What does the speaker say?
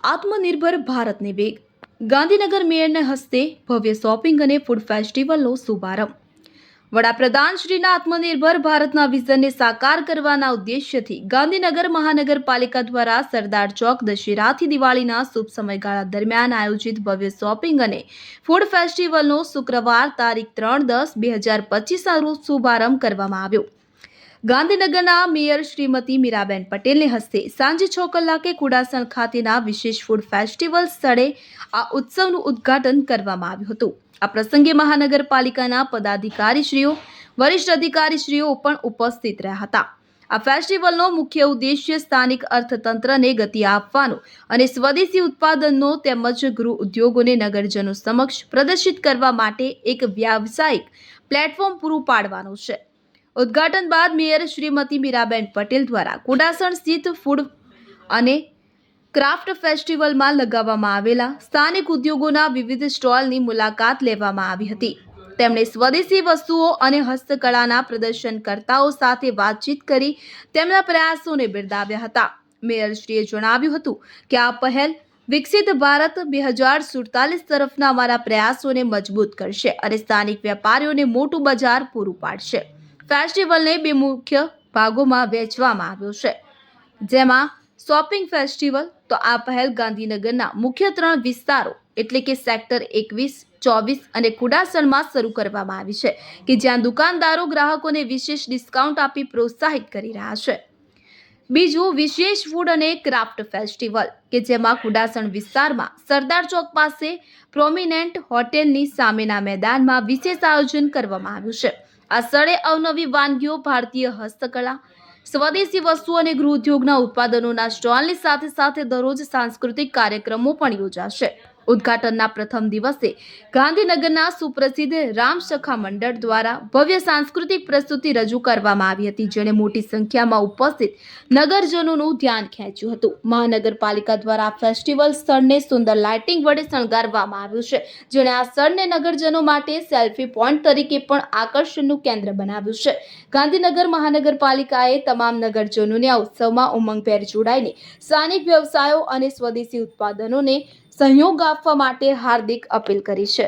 આત્મનિર્ભર ભારતને વેગ. ગાંધીનગર મેયરના હસ્તે ભવ્ય શોપિંગ અને ફૂડ ફેસ્ટિવલનો શુભારંભ. વડાપ્રધાન શ્રીના આત્મનિર્ભર ભારતના વિઝનને સાકાર કરવાના ઉદ્દેશ્યથી ગાંધીનગર મહાનગરપાલિકા દ્વારા સરદાર ચોક દશેરાથી દિવાળીના શુભ સમયગાળા દરમિયાન આયોજિત ભવ્ય શોપિંગ અને ફૂડ ફેસ્ટિવલનો શુક્રવાર તારીખ 3/10/2025ના રોજ શુભારંભ કરવામાં આવ્યો. ગાંધીનગરના મેયર શ્રીમતી મીરાબેન પટેલને હસ્તે સાંજે 6 કલાકે કુડાસણ ખાતેના વિશેષ ફૂડ ફેસ્ટિવલ સ્થળે આ ઉત્સવનું ઉદ્ઘાટન કરવામાં આવ્યું હતું. આ પ્રસંગે મહાનગરપાલિકાના પદાધિકારીશ્રીઓ, વરિષ્ઠ અધિકારીશ્રીઓ પણ ઉપસ્થિત રહ્યા હતા. આ ફેસ્ટિવલનો મુખ્ય ઉદ્દેશ્ય સ્થાનિક અર્થતંત્રને ગતિ આપવાનો અને સ્વદેશી ઉત્પાદનનો તેમજ ગૃહ ઉદ્યોગોને નગરજનો સમક્ષ પ્રદર્શિત કરવા માટે એક વ્યાવસાયિક પ્લેટફોર્મ પૂરું પાડવાનો છે. ઉદ્ઘાટન બાદ મેયર શ્રીમતી મીરાબેન પટેલ દ્વારા કુડાસણ સ્થિત ફૂડ અને ક્રાફ્ટ ફેસ્ટિવલમાં લગાવવામાં આવેલા સ્થાનિક ઉદ્યોગોના વિવિધ સ્ટોલની મુલાકાત લેવામાં આવી હતી. તેમણે સ્વદેશી વસ્તુઓ અને હસ્તકળાના પ્રદર્શનકર્તાઓ સાથે વાતચીત કરી તેમના પ્રયાસોને બિરદાવ્યા હતા. મેયરશ્રીએ જણાવ્યું હતું કે આ પહેલ વિકસિત ભારત 2047 તરફના અમારા પ્રયાસોને મજબૂત કરશે અને સ્થાનિક વેપારીઓને મોટું બજાર પૂરું પાડશે. ફેસ્ટિવલને 2 મુખ્ય ભાગોમાં વહેંચવામાં આવ્યો છે, જેમાં શોપિંગ ફેસ્ટિવલ. તો આ પહેલ ગાંધીનગરના મુખ્ય 3 વિસ્તારો એટલે કે સેક્ટર 21, 24 અને કુડાસણમાં શરૂ કરવામાં આવી છે કે જ્યાં દુકાનદારો ગ્રાહકોને વિશેષ ડિસ્કાઉન્ટ આપી પ્રોત્સાહિત કરી રહ્યા છે. બીજું વિશેષ ફૂડ અને ક્રાફ્ટ ફેસ્ટિવલ કે જેમાં કુડાસણ વિસ્તારમાં સરદાર ચોક પાસે પ્રોમિનેન્ટ હોટેલની સામેના મેદાનમાં વિશેષ આયોજન કરવામાં આવ્યું છે. આ સ્થળે અવનવી વાનગીઓ, ભારતીય હસ્તકલા, સ્વદેશી વસ્તુઓ અને ગૃહ ઉદ્યોગના ઉત્પાદનોના સ્ટોલની સાથે સાથે દરરોજ સાંસ્કૃતિક કાર્યક્રમો પણ યોજાશે. ઉદ્ઘાટનના પ્રથમ દિવસે ગાંધીનગરના સુપ્રસિદ્ધ રામસખા મંડળ દ્વારા ભવ્ય સાંસ્કૃતિક પ્રસ્તુતિ રજૂ કરવામાં આવી હતી, જેણે મોટી સંખ્યામાં ઉપસ્થિત નગરજનોનું ધ્યાન ખેંચ્યું હતું. મહાનગરપાલિકા દ્વારા આ ફેસ્ટિવલ સ્થળને સુંદર લાઇટિંગ વડે શણગારવામાં આવ્યું છે, જેણે આ સ્થળને નગરજનો માટે સેલ્ફી પોઈન્ટ તરીકે પણ આકર્ષણનું કેન્દ્ર બનાવ્યું છે. ગાંધીનગર મહાનગરપાલિકાએ તમામ નગરજનોને આ ઉત્સવમાં ઉમંગભેર જોડાઈને સ્થાનિક વ્યવસાયો અને સ્વદેશી ઉત્પાદનોને સહયોગ આપવા માટે હાર્દિક અપીલ કરી છે.